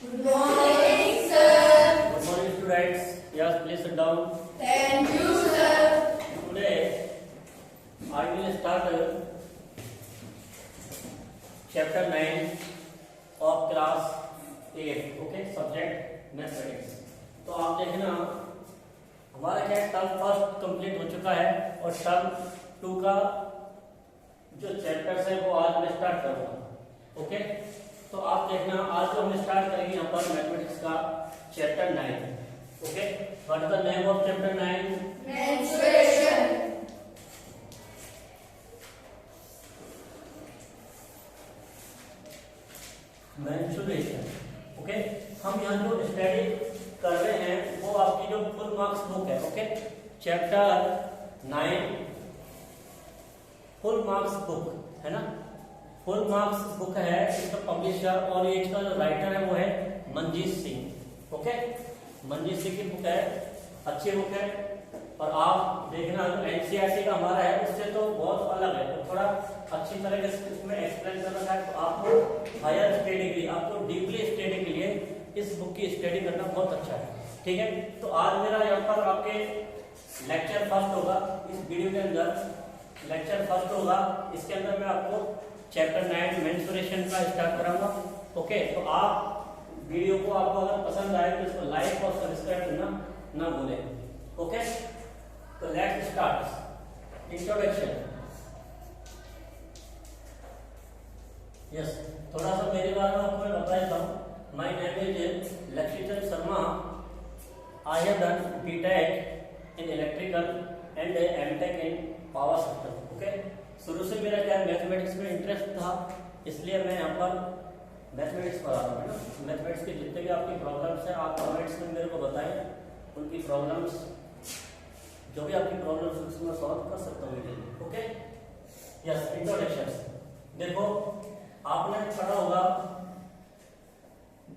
Good morning, sir. Good morning, students. Yes, please sit down. Thank you, sir. Today, I will start chapter 9 of class 8. Okay, subject mathematics. तो आप देखना हमारा क्या term first complete हो चुका है और टर्म 2 का जो चैप्टर्स है वो आज मैं स्टार्ट करूंगा. ओके, तो आप देखना आज जो हम स्टार्ट करेंगे यहाँ पर मैथमेटिक्स का chapter 9. Okay, what is the name of chapter 9? Mensuration. Mensuration. Okay, हम यहाँ जो स्टडी कर रहे हैं वो आपकी जो फुल मार्क्स बुक है. Okay, chapter 9 full marks book है ना. फुल मार्क्स बुक है, इसका पब्लिशर और ये इसका जो राइटर है वो है मंजीत सिंह. ओके, मंजीत सिंह की बुक है, अच्छी बुक है. और आप देखना जो एनसीईआरटी का हमारा है उससे तो बहुत अलग है, तो थोड़ा अच्छी तरह से इसमें एक्सप्लेन कर रखा है. तो आपको हायर स्टडी के लिए, आपको डीपली स्टडी के लिए इस बुक की स्टडी करना बहुत अच्छा है. ठीक है, तो आज मेरा यहाँ पर आपके लेक्चर फर्स्ट होगा. इस वीडियो के अंदर लेक्चर फर्स्ट होगा, इसके अंदर मैं आपको चैप्टर 9 मेंसुरेशन का स्टार्ट कराऊंगा. ओके, तो आप वीडियो को आपको अगर पसंद आए तो इसको लाइक और सब्सक्राइब करना ना भूलें. ओके, तो लेट्स स्टार्ट. इंट्रोडक्शन. यस, थोड़ा सा मेरे बारे में आपको मैं बता देता हूँ. My name is Laxmichand Sharma. I have done BTech in electrical and MTech in power system. Okay, शुरू से मेरा क्या मैथमेटिक्स में इंटरेस्ट था, इसलिए मैं यहाँ पर मैथमेटिक्स पढ़ा रहा हूँ. मैथमेटिक्स के जितने भी आपकी प्रॉब्लम्स हैं आप कमेंट्स में मेरे को बताएं. उनकी प्रॉब्लम्स जो भी आपकी प्रॉब्लम्स उसमें सॉल्व कर सकता हूँ इजीली. Okay, yes. इंट्रोडक्शन. देखो आपने पढ़ा होगा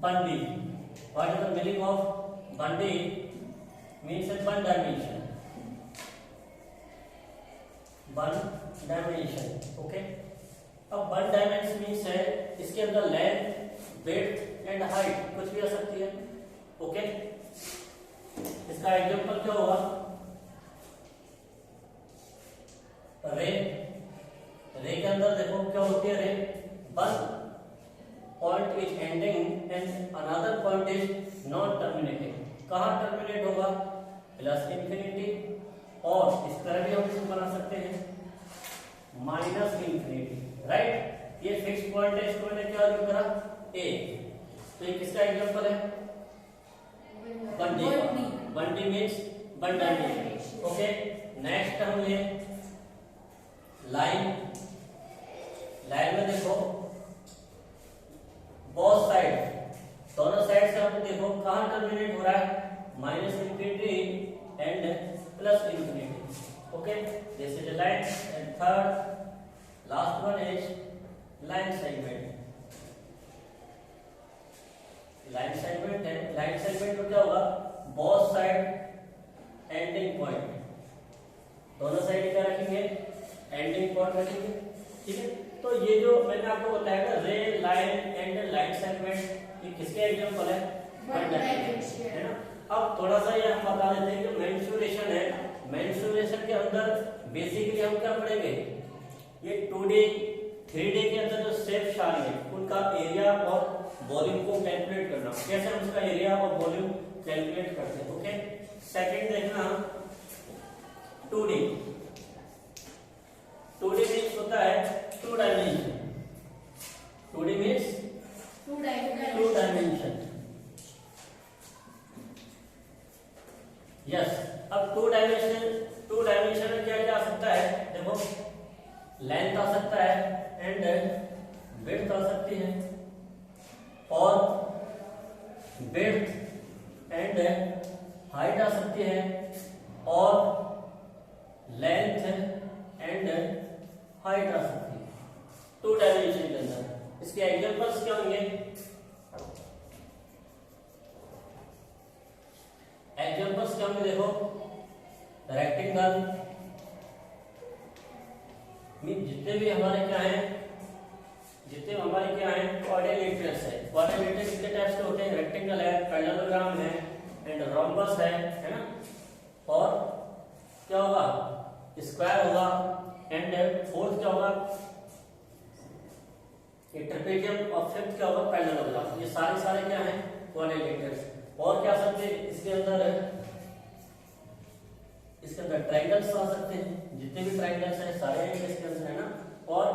1D. What is the meaning of 1D? Means one dimension. One dimension. Okay, अब वन डायमेंशन मीन्स है इसके अंदर लेंथ, विड्थ एंड हाइट कुछ भी आ सकती है. ओके, इसका एग्जांपल क्या होगा? रे. रे के अंदर देखो क्या होती है. रे one point is ending and another point is not terminating. कहाँ टर्मिनेट होगा? Plus infinity. और इस तरह भी हम इसको बना सकते हैं माइनस इंफिनिटी. राइट, ये फिक्स पॉइंट है, इसको मैंने क्या यूज करा? ए. तो ये किसका एग्जांपल है? 1D. 1D means one dimension. Okay, next हम ले लाइन. लाइन में देखो बोथ साइड, दोनों साइड से हम देखो कहाँ टर्मिनेट हो रहा है? Minus infinity and plus infinity. Okay, this is line. And third last one is line segment. Line segment है. लाइन सेगमेंट में क्या होगा? Both side ending point. दोनों साइड क्या रखेंगे? एंडिंग पॉइंट रखेंगे. ठीक है, तो ये जो मैंने आपको बताया था रे, लाइन एंड लाइन सेगमेंट, ये किसके एग्जांपल है? वन डायमेंशन है ना. अब थोड़ा सा ये हम बता देते हैं कि मेंसुरेशन है. मेंसुरेशन के अंदर बेसिकली हम क्या पढ़ेंगे? ये 2D 3D के अंदर जो शेप्स आ रही है उनका एरिया और वॉल्यूम को कैलकुलेट करना. कैसे हम उसका एरिया और वॉल्यूम कैलकुलेट करते हैं. ओके, सेकंड देखना 2D. 2D मीन्स होता है two dimension. 2D means two dimension. Yes, अब टू डायमेंशन में क्या क्या आ सकता है? देखो लेंथ आ सकता है एंड विड्थ आ सकती है, और विड्थ एंड हाइट आ सकती है, और लेंथ एंड हाइट आ सकती है टू डायमेंशन के अंदर. इसके एग्जांपल्स क्या होंगे? एग्जांपल्स क्या होंगे? देखो रेक्टेंगल मीन जितने भी हमारे क्या हैं, जितने हमारे क्या हैं क्वाड्रिलेटरल्स है. क्वाड्रिलेटरल कितने टाइप्स के होते हैं? रेक्टेंगल है, पैरेललोग्राम है एंड रोम्बस है ना, और क्या होगा? स्क्वायर होगा एंड फोर्थ क्या होगा? ये ट्रेपेजियम और फिफ्थ क्या होगा? पैरेललोग्राम। ये सारे क्या हैं? क्वाड्रिलेटरल्स। और क्या सकते हैं इसके अंदर? इसके अंदर ट्रायंगल्स आ सकते हैं, जितने भी ट्रायंगल्स हैं सारे इसके अंदर है ना, और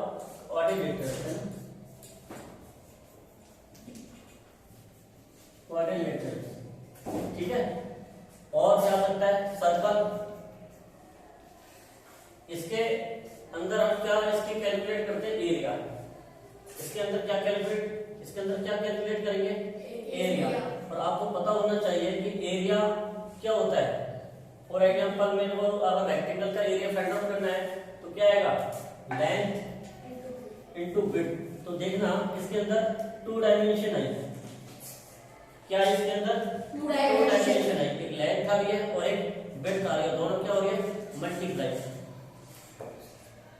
क्वाड्रिलेटरल्स है ना, क्वाड्रिलेटरल्स, ठीक है। और क्या सकता है? सर्कल। इसके अंदर हम क्या इसकी कैलकुलेट करते हैं? एरिया। इसके अंदर क्या कैलकुलेट करेंगे? एरिया। और आपको पता होना चाहिए कि एरिया क्या होता है। फॉर एग्जाम्पल मेरे को अगर रेक्टेंगल का एरिया फाइंड आउट करना है तो क्या आएगा? Length into width. तो देखना इसके अंदर 2 डायमेंशन है। क्या है इसके अंदर? 2 डायमेंशन है। एक लेंथ आ रही है और एक विड्थ आ रही है, दोनों क्या हो रही है? मल्टीप्लाई।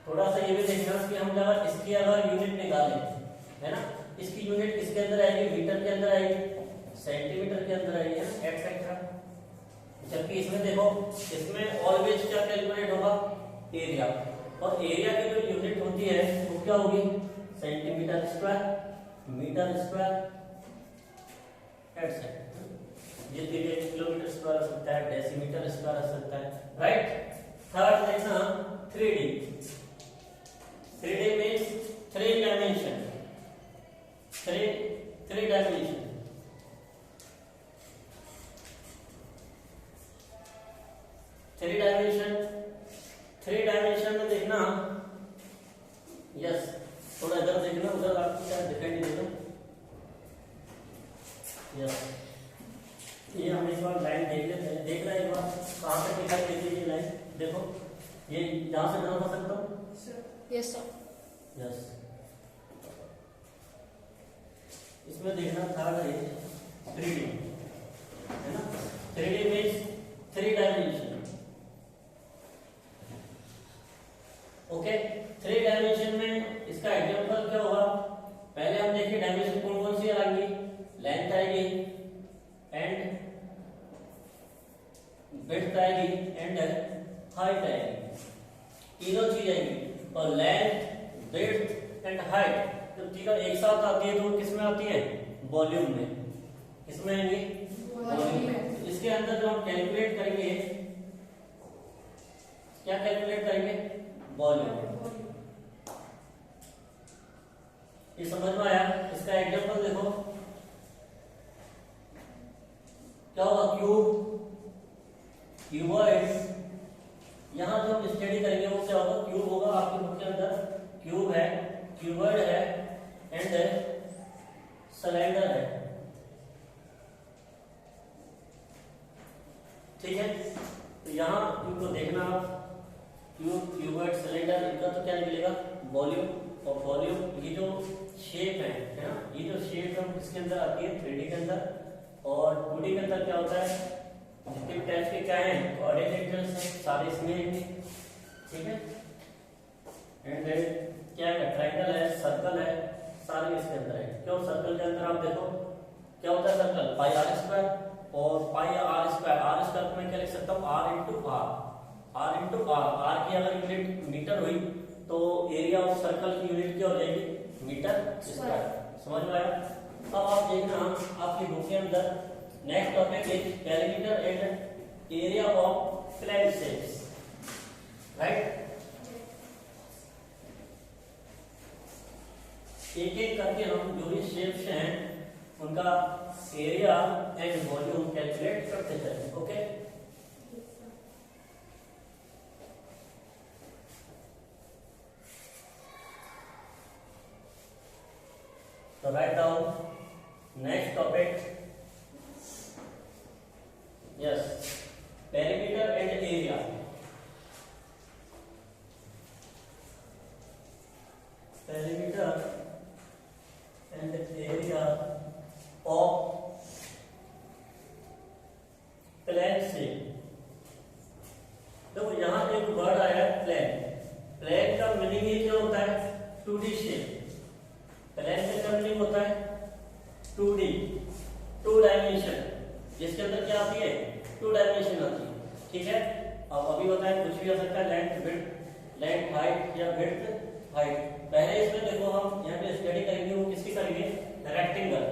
थोड़ा सा ये भी देखना कि हम अगर इसकी अगर यूनिट निकालें, है ना, इसकी यूनिट किसके अंदर आएगी? मीटर के अंदर आएगी, सेंटीमीटर के अंदर आएगी, एक्सेट्रा। जबकि इसमें देखो, इसमें ऑलवेज क्या कैलकुलेट होगा? एरिया। और एरिया की जो यूनिट होती है वो क्या होगी? Centimetre square, metre square, etcetera. ये किलोमीटर स्क्वायर हो सकता है, डेसीमीटर स्क्वायर हो सकता है, राइट। थर्ड देखना 3D। 3D means 3 dimension, 3 dimension। Three dimension में देखना, यस, थोड़ा इधर देखना, उधर आपको क्या दिखाई नहीं देगा। यस, ये हम इस बार लाइन देख लेते हैं। देख रहे हैं एक बार कहाँ तक दिखाई देती है ये लाइन? देखो, ये यहाँ से ड्रा कर सकता हूँ। Yes sir. यस, इसमें देखना थर्ड है 3D, है ना। 3D means 3 dimension. Okay, 3 dimension में इसका एग्जांपल क्या होगा? पहले हम देखिए डायमेंशन कौन कौन सी आएंगी? लेंथ आएगी एंड विड्थ आएगी एंड हाइट आएगी, तीनों चीज आएगी। और लेंथ, विड्थ एंड हाइट जब तीनों एक साथ आती है तो किसमें आती है? वॉल्यूम में। किसमें आएंगी? वॉल्यूम में। इसके अंदर जो हम कैलकुलेट करेंगे, क्या कैलकुलेट करेंगे? वॉल्यूम। ये समझ में आया? इसका एग्जांपल देखो, क्या होगा? क्यूबॉइड। यहां जो हम स्टडी करेंगे वो क्या होगा? क्यूब होगा। आपके बुक के अंदर क्यूब है, क्यूबॉइड है एंड सिलेंडर है, ठीक है। तो यहां इनको देखना आप, क्यूब, क्यूबॉइड, सिलेंडर, इनका तो क्या निकलेगा? वॉल्यूम। और वॉल्यूम ये जो शेप है ना, ये जो शेप है किसके अंदर आती है? 3D के अंदर। और 2D के अंदर क्या होता है? जितने टाइप के क्या है? कोऑर्डिनेटर्स हैं, सारे इसमें हैं, ठीक है। एंड क्या है? ट्रायंगल है, सर्कल है, सारे इसके अंदर है। क्यों? सर्कल के अंदर आप देखो क्या होता है? सर्कल पाई आर स्क्वायर और pi R square. R square में क्या लिख सकता हूँ? R into R, R into R. R की अगर यूनिट मीटर हुई तो एरिया ऑफ सर्कल की यूनिट क्या हो जाएगी? Metre square. समझ में आया? अब आप देखना आपकी बुक के अंदर next topic is perimeter and area of plane shapes, right. एक एक करके हम जो भी शेप्स हैं उनका एरिया एंड वॉल्यूम कैलकुलेट करते चलें, okay. So write down next topic. Yes, perimeter and area. Perimeter and area of plane shape. देखो यहाँ एक वर्ड आया है प्लेन। प्लेन का मीनिंग क्या होता है? 2D shape. प्लेन का मीनिंग होता है 2D, 2 डायमेंशन, जिसके अंदर क्या आती है 2 डायमेंशन आती है, ठीक है। अब अभी बताएं कुछ भी आ सकता है, लेंथ विड्थ, लेंथ हाइट या विड्थ हाइट। पहले इसमें देखो हम यहाँ पे स्टडी करेंगे, वो किसकी करेंगे, रेक्टेंगल।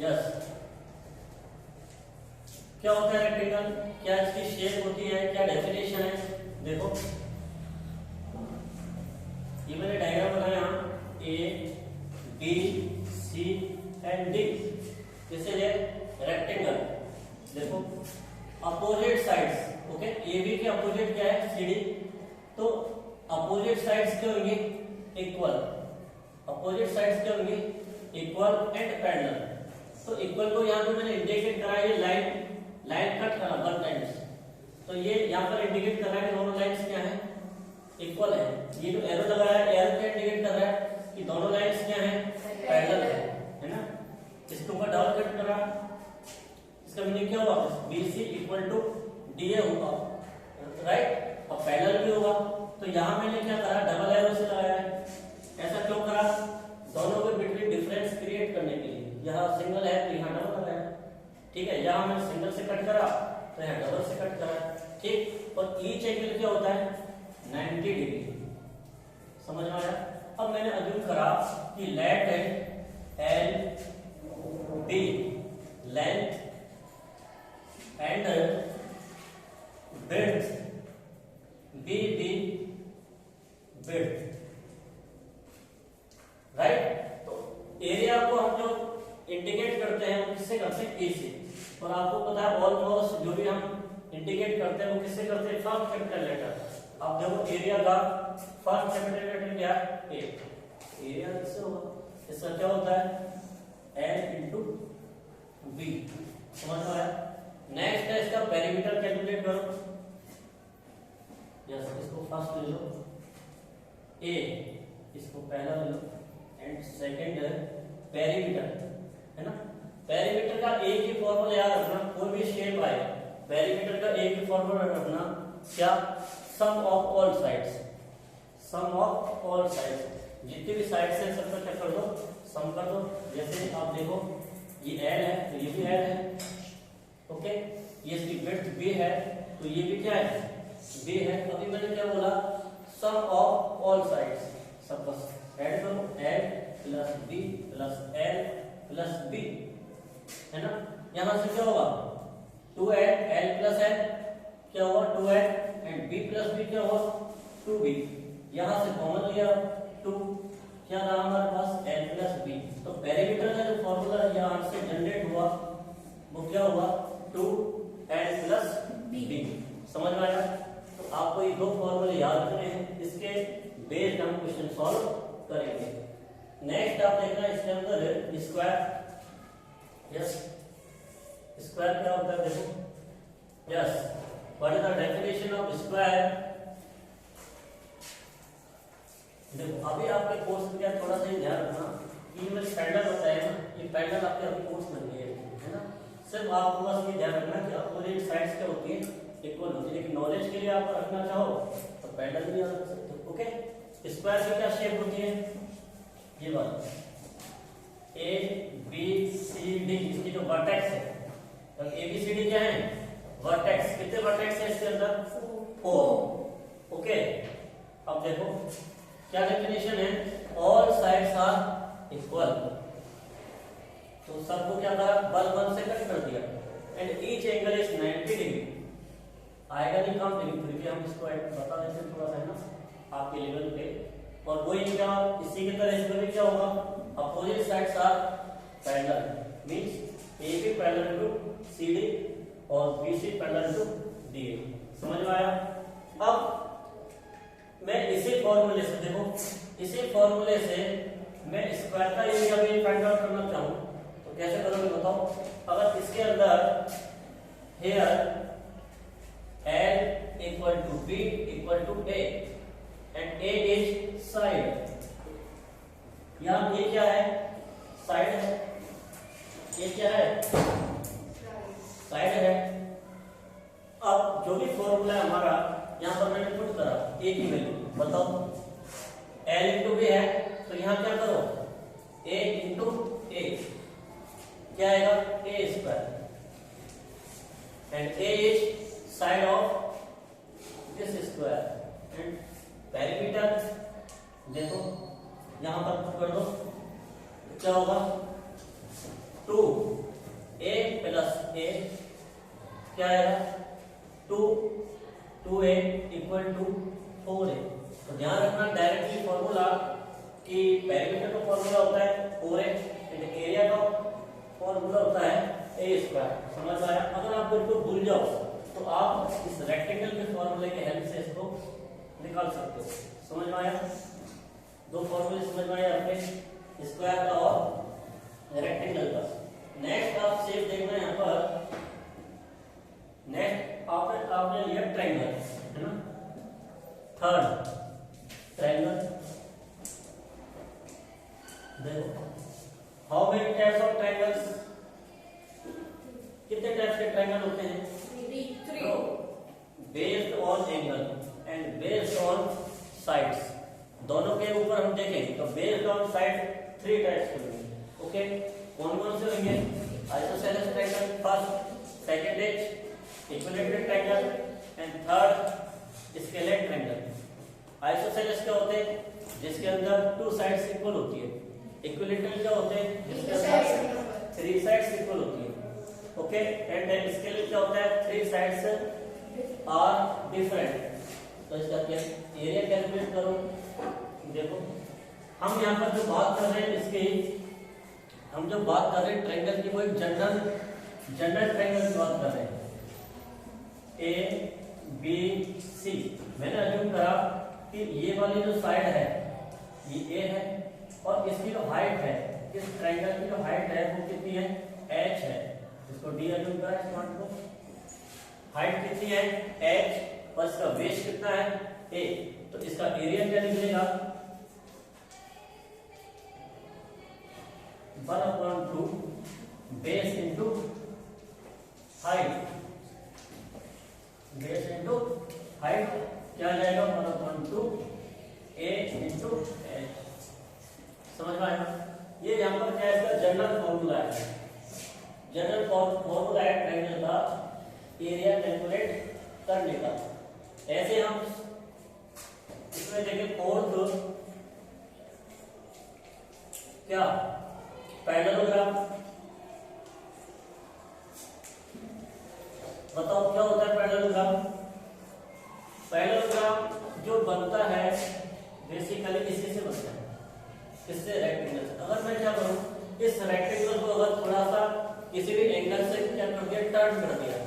यस, क्या होता है रेक्टेंगल, क्या इसकी शेप होती है, क्या डेफिनेशन है। देखो ये मैंने डायग्राम बनाया, A B C and D, जैसे ये रेक्टेंगल। देखो opposite sides, okay, A B के अपोजिट क्या है, सी डी, तो अपोजिट साइड्स क्या होंगे, इक्वल। अपोजिट साइड्स क्या होंगे, इक्वल एंड पैरेलल। तो इक्वल को यहाँ पे मैंने इंडिकेट करा है, लाइन लाइन कट करा वन टाइम्स, तो ये यहाँ पर इंडिकेट कर रहा है कि दोनों लाइंस क्या है, इक्वल है। ये जो एरो लगा है, एरो क्या इंडिकेट कर रहा है कि दोनों लाइंस क्या है, पैरेलल है ना। इसके ऊपर डबल कट करा, इसका मीनिंग क्या हुआ, BC इक्वल टू DA होगा, राइट। अब पैरेलल भी होगा, तो यहाँ मैंने क्या करा, डबल एरो से लगाया है। ऐसा क्यों करा, दोनों के बिटवीन डिफरेंस क्रिएट करने के लिए। यहाँ सिंगल है तो यहाँ डबल लगाया, ठीक है। यहाँ मैंने सिंगल से कट करा तो यहाँ डबल से कट करा, ठीक। और ईच एंगल क्या होता है, 90 डिग्री, समझ में आया। अब मैंने अज्यूम करा कि लेट है L B length and width B B width, right. तो एरिया को हम जो इंडिकेट करते हैं वो किससे करते हैं, ए से। और आपको पता है ऑलमोस्ट जो भी हम इंडिकेट करते हैं वो किससे करते हैं, फर्स्ट कैपिटल लेटर। अब देखो एरिया का फर्स्ट कैपिटल लेटर क्या है, ए। एरिया किससे होगा, इसका क्या होता है, एल इंटू बी, समझ में आया। नेक्स्ट है इसका पेरीमीटर कैलकुलेट करो। यस, इसको फर्स्ट ले लो ए, इसको पहला ले लो, एंड सेकंड है पेरीमीटर, है ना। पेरीमीटर का एक ही फॉर्मूला याद रखना, कोई भी शेप आए पेरीमीटर का एक ही फॉर्मूला रखना, क्या, sum of all sides, sum of all sides, जितनी भी साइड्स है सबका क्या कर दो, सम कर दो। जैसे आप देखो ये एल है तो ये भी एल है, ओके। ये इसकी विड्थ बी है तो ये भी क्या है, बी है। अभी मैंने क्या बोला, सम ऑफ ऑल साइड्स, सब बस ऐड करो, L plus B plus L plus B, है ना। यहां से क्या होगा, 2l, l प्लस l क्या हुआ 2l, and b plus b क्या हुआ 2b। यहां से कॉमन लिया 2, क्या रहा हमारे पास l प्लस b। तो पेरीमीटर का जो फॉर्मूला यहां से जनरेट हुआ वो क्या हुआ 2l प्लस b, समझ में आया। तो आपको ये दो फॉर्मूले याद रखने हैं, इसके बेस्ड हम क्वेश्चन सॉल्व करेंगे। नेक्स्ट आप देखना इसके अंदर स्क्वायर। यस, स्क्वायर क्या होता है, देखो। Yes, what is the definition of square. देखो अभी आपके कोर्स में क्या थोड़ा सा ध्यान रखना कि ये मैंने पैटर्न बताया ना, ये पैटर्न आपके अभी कोर्स में नहीं है ना। सिर्फ आपको बस ये ध्यान रखना कि अपोजिट साइड्स क्या होती है, इक्वल होती है। लेकिन नॉलेज के लिए आप रखना चाहो तो पैटर्न भी याद रख सकते हो, ओके। स्क्वायर की क्या शेप होती है, ये बात ए बी सी डी, इसकी जो वर्टेक्स है, तो ए बी सी डी क्या है, वर्टेक्स। कितने वर्टेक्स है इसके अंदर, 4, ओके। अब देखो क्या डेफिनेशन है, ऑल साइड्स आर इक्वल। तो सबको क्या करा, बल 1 से कट कर दिया, and each angle is 90 degree. आएगा नहीं काम, लेकिन फिर भी हम इसको बता देते हैं थोड़ा सा, है ना, आपके लेवल पे। और वही क्या, इसी की तरह इसमें भी क्या होगा, opposite sides are parallel, means A B parallel to C D और B C parallel to D A, समझ में आया। अब मैं इसी फॉर्मूले से, देखो इसी फॉर्मूले से मैं स्क्वायर का एरिया भी फाइंड आउट करना चाहूँ तो कैसे करोगे बताओ। अगर इसके अंदर here L equal to B equal to A and A is side, यहाँ ये क्या है, साइड है, ये क्या है, साइड है। अब जो भी फॉर्मूला है हमारा यहाँ पर मैंने पुट करा A की वैल्यू बताओ, L इंटू B है तो यहाँ क्या करो, A क्या आएगा A square and A is side of this square and perimeter देखो यहां पर पुट कर दो क्या होगा 2a प्लस a क्या आएगा 2a इक्वल टू 4a। तो ध्यान रखना डायरेक्टली फॉर्मूला कि पेरीमीटर का फॉर्मूला होता है 4a एंड एरिया का फॉर्मूला होता है a स्क्वायर। समझ आया? अगर आप बिल्कुल भूल जाओ तो आप इस रेक्टेंगल के फॉर्मूले के हेल्प से इसको निकाल सकते हो। समझ में आया? दो फॉर्मूले समझ में आए आपके, स्क्वायर का और रेक्टेंगल का। नेक्स्ट आप शेप देखना यहाँ पर, नेक्स्ट आपने लिया ट्रायंगल, है ना? थर्ड ट्रायंगल देखो, how many types of triangles, कितने टाइप्स के ट्रायंगल होते हैं? 3 based on angle and based on sides. दोनों के ऊपर हम देखेंगे तो बेस्ड ऑन साइड 3 टाइप्स के होंगे। ओके, कौन कौन से होंगे? Isosceles triangle first, second is equilateral triangle and third scalene triangle. Isosceles क्या होते हैं? जिसके अंदर 2 साइड्स इक्वल होती है। इक्विलेटरल क्या होते हैं? जिसके अंदर 3 साइड्स इक्वल होती है। ओके, एंड स्केलेट क्या होता है? 3 साइड्स आर डिफरेंट। तो इसका क्या एरिया कैलकुलेट करो। देखो हम यहाँ पर जो बात कर रहे हैं इसकी, हम जो बात कर रहे हैं ट्रायंगल की, वो एक जनरल ट्रायंगल की बात कर रहे हैं। ए बी सी, मैंने अज्यूम करा कि ये वाली जो साइड है ये ए है और इसकी जो हाइट है, इस ट्रायंगल की जो हाइट है वो कितनी है? h है। इसको डी अज्यूम करा, इस पॉइंट को। हाइट कितनी है? h, और इसका बेस कितना है? a। तो इसका एरिया क्या निकलेगा? 1/2 base into height, base into height क्या आ जाएगा? 1/2 a इंटू h। समझ में आया? ये यहाँ पर क्या है? इसका जनरल फॉर्मूला है। जनरल फॉर्मूला है ट्रायंगल का एरिया कैलकुलेट करने का। ऐसे हम इसमें देखें फोर्थ क्या पैरेललोग्राम, बताओ क्या होता है पैरेललोग्राम? पैरेललोग्राम जो बनता है बेसिकली इसी से बनता है, इससे रेक्टेंगल से। अगर मैं क्या करूं, इस रेक्टेंगल को अगर थोड़ा सा किसी भी एंगल से क्या कर दिया? टर्न कर दिया।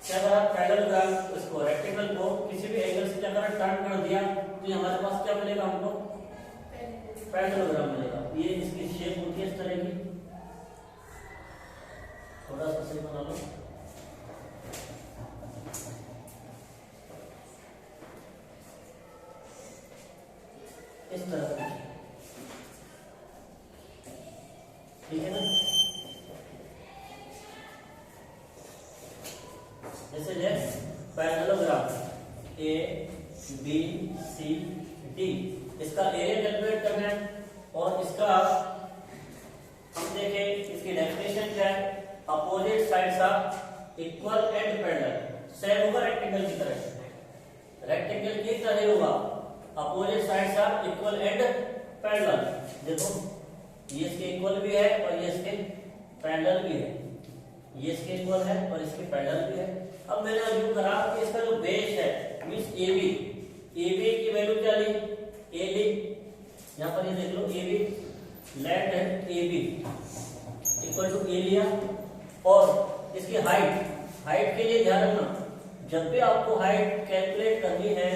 क्या करा? पैरेललोग्राम इसको, रेक्टेंगल को किसी भी एंगल से क्या करा? टर्न कर दिया। तो हमारे पास क्या मिलेगा हमको? पैरेललोग्राम मिलेगा। ये इसकी शेप होती है इस तरह की, थोड़ा सा सही बना लो। इस तरह से, ठीक है ना? जैसे parallelogram A B C D, इसका एरिया कैलकुलेट करना है और इसका हम देखें इसकी डेफिनेशन क्या है? Opposite sides are equal and parallel. Same होगा रेक्टेंगल की तरह, रेक्टेंगल की तरह होगा। Opposite sides are equal and parallel. देखो ये इसके इक्वल भी है और ये इसके पैरेलल भी है। ये इसके इक्वल है और इसके पैरेलल भी है। अब मैंने अज्यूम करा कि इसका जो बेस है मींस AB, AB की वैल्यू क्या ली? A ली। यहाँ पर ये देख लो AB, left hand AB equal to A लिया। और इसकी हाइट के लिए ध्यान रखना, जब भी आपको हाइट कैलकुलेट करनी है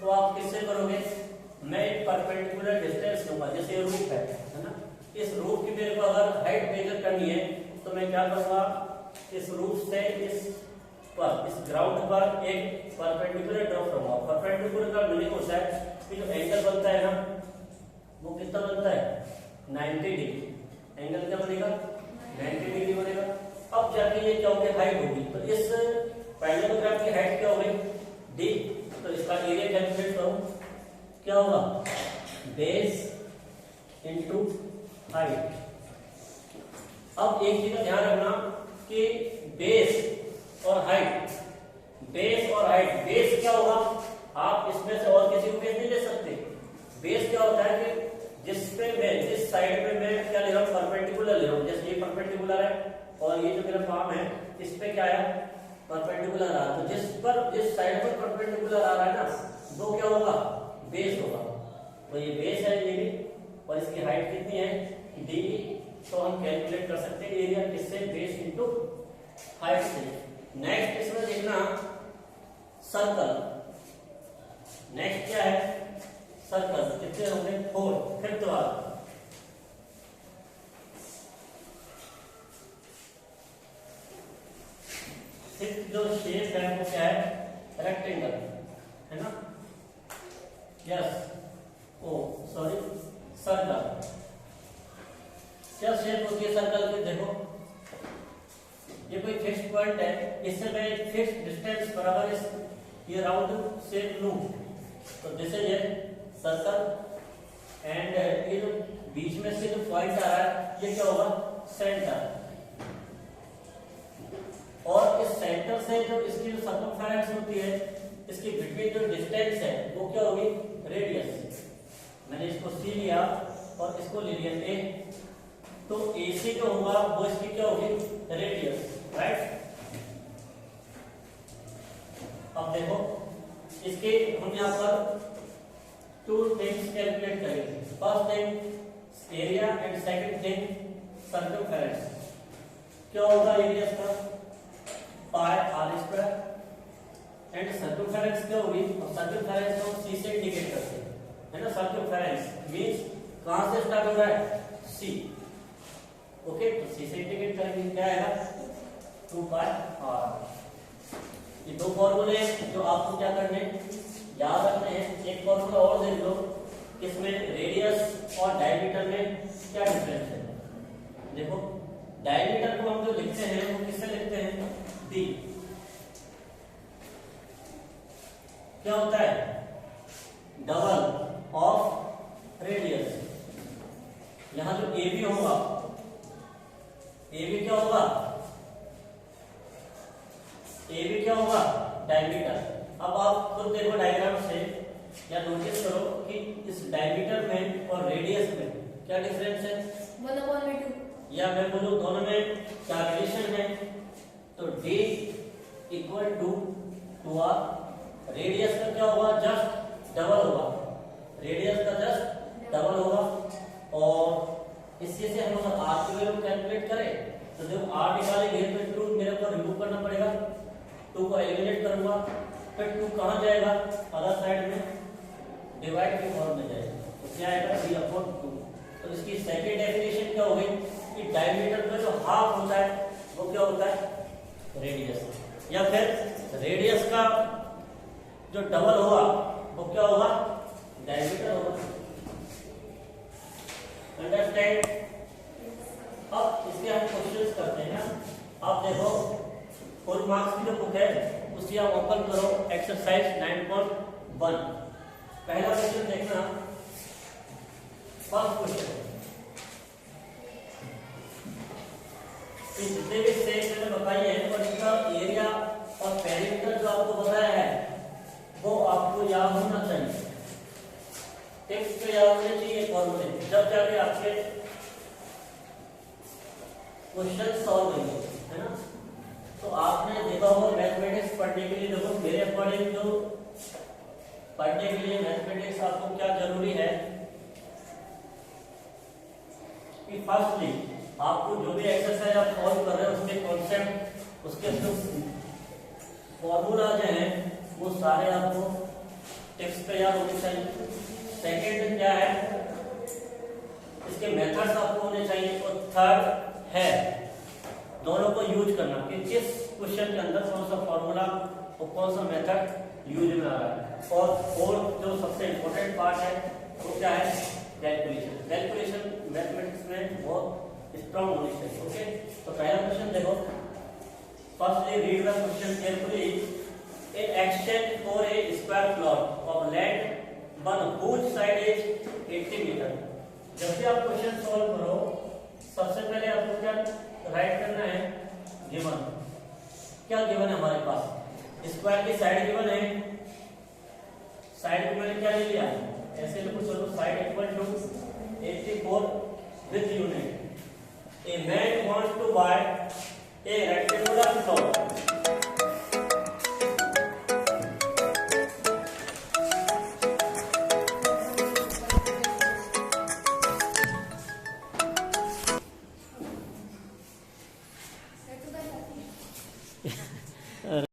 तो आप किससे करोगे? मैं एक परपेंडिकुलर डिस्टेंस लूंगा, जैसे रूफ है ना? इस रूफ की मेरे को अगर हाइट मेजर करनी है तो मैं क्या करूंगा? इस रूफ से इस ग्राउंड पर एक परपेंडिकुलर ड्रॉ करूंगा। परपेंडिकुलर का मीनिंग होता है कि जो एंगल बनता है ना वो कितना बनता है? 90 डिग्री। एंगल क्या बनेगा? 90 डिग्री बनेगा। अब जाके ये क्या होगी? हाइट होगी। तो इस पैरेललोग्राम की हाइट क्या होगी? d। तो इसका एरिया कैलकुलेट करो, क्या होगा? Base into height. अब एक चीज का ध्यान रखना कि बेस और हाइट, बेस और हाइट, बेस क्या होगा, आप इसमें से और किसी को बेस नहीं ले सकते। बेस क्या होता है कि जिस साइड पे मैं क्या ले रहा हूँ, परपेंडिकुलर ले रहा हूँ, जैसे ये परपेंडिकुलर है और ये जो मेरा फॉर्म है इस पे क्या है, परपेंडिकुलर आ रहा है, तो जिस साइड पर परपेंडिकुलर आ रहा है ना वो क्या होगा, बेस होगा। तो ये बेस है ये भी, और इसकी हाइट कितनी है डी, तो हम कैलकुलेट कर सकते हैं एरिया किससे, बेस इंटू हाइट से। नेक्स्ट इसमें देखना सर्कल, नेक्स्ट क्या है सर्कल, कितने होंगे 4, फिफ्थ वाला। फिफ्थ जो शेप है वो क्या है, रेक्टेंगल है ना, यस, ओ सॉरी सर्कल। क्या शेप होती है सर्कल की, देखो ये कोई फिक्स्ड पॉइंट है, इससे मैं एक फिक्स्ड डिस्टेंस बराबर इस ये राउंड शेप लूं, तो this is a circle and ये जो बीच में से जो पॉइंट आ रहा है ये क्या होगा, सेंटर, और इस सेंटर से जो इसकी जो सर्कमफेरेंस होती है, इसकी बिटवीन जो डिस्टेंस है वो क्या होगी, रेडियस। मैंने इसको सी लिया और इसको ले लिया ए, तो AC जो होगा वो इसकी क्या होगी, रेडियस, राइट। अब देखो इसके हम यहाँ पर 2 थिंग्स कैलकुलेट करेंगे, first thing area and second thing circumference. क्या होगा एरिया का, पाई आर स्क्वायर, एंड सर्कमफेरेंस क्या होगी, सर्कमफेरेंस को सी से इंडिकेट करते हैं, है ना। सर्कमफेरेंस मींस कहां से स्टार्ट हो रहा है, सी, ओके, तो सी से इंडिकेट करेंगे, क्या आएगा 2 पाई आर। ये दो फॉर्मूले जो आपको क्या करने याद रखने हैं। एक फॉर्मूला और देख लो, इसमें रेडियस और डायमीटर में क्या डिफरेंस है। देखो डायमीटर को हम जो लिखते हैं वो किससे लिखते हैं, डी। क्या होता है, डबल ऑफ रेडियस। यहां जो ए बी होगा, ए बी क्या होगा, ए बी क्या होगा, डायमीटर। अब आप खुद देखो डायग्राम से या नोटिस करो कि इस डायमीटर में और रेडियस में क्या डिफरेंस है, 1/2, या मैं बोलूं दोनों में क्या रिलेशन है, तो d equal to 2r। Radius का क्या होगा, जस्ट डबल होगा, रेडियस का जस्ट डबल होगा। और इससे से हम अगर r की वैल्यू कैलकुलेट करें तो जब r निकालेंगे तो 2 मेरे को रिमूव करना पड़ेगा, 2 को एलिमिनेट करूंगा, फिर 2 कहां जाएगा, अदर साइड में डिवाइड की फॉर्म में जाएगा, तो क्या आएगा d/2। तो इसकी सेकंड डेफिनेशन क्या हो गई कि डायमीटर का जो हाफ होता है वो क्या होता है, रेडियस, या फिर रेडियस का जो डबल होगा वो क्या होगा, डायमीटर होगा। अंडरस्टैंड। अब इसके हम क्वेश्चंस करते हैं। आप देखो फुल मार्क्स की जो बुक है उसकी आप ओपन करो, एक्सरसाइज 9.1। पहला क्वेश्चन देखना, फर्स्ट क्वेश्चन, जितने भी सेट मैंने बताई है और इसका एरिया और पेरीमीटर जो आपको बताया है वो आपको याद होना चाहिए, टेक्स्ट पे याद होने चाहिए फॉर्मूले, जब जाके आपके क्वेश्चन सॉल्व होंगे, है ना। तो आपने देखा होगा मैथमेटिक्स पढ़ने के लिए, देखो मेरे अकॉर्डिंग जो पढ़ने के लिए मैथमेटिक्स आपको क्या जरूरी है कि फर्स्टली आपको जो भी एक्सरसाइज आप सॉल्व कर रहे हो उसके कॉन्सेप्ट, उसके जो फॉर्मूला जो हैं वो सारे आपको टेक्स्ट पे याद होने चाहिए। सेकंड क्या है, इसके मेथड्स आपको होने चाहिए, और थर्ड है दोनों को यूज करना कि किस क्वेश्चन के अंदर कौन सा फॉर्मूला और कौन सा मेथड यूज में आ रहा है। और फोर्थ जो सबसे इंपॉर्टेंट पार्ट है वो क्या है, कैलकुलेशन। कैलकुलेशन मैथमेटिक्स में बहुत स्ट्रॉन्ग होनी चाहिए, ओके। तो पहला क्वेश्चन देखो, firstly read the question carefully. A extend for a square plot of land one whose side is 80 metre. जब भी आप क्वेश्चन सॉल्व करो सबसे पहले आपको क्या गिवन, क्या गिवन है हमारे पास? स्क्वायर की साइड गिवन है, साइड को मैंने क्या ले लिया, ऐसे लिखो चलो, side equal to 84 with unit. A man wants to buy a rectangular plot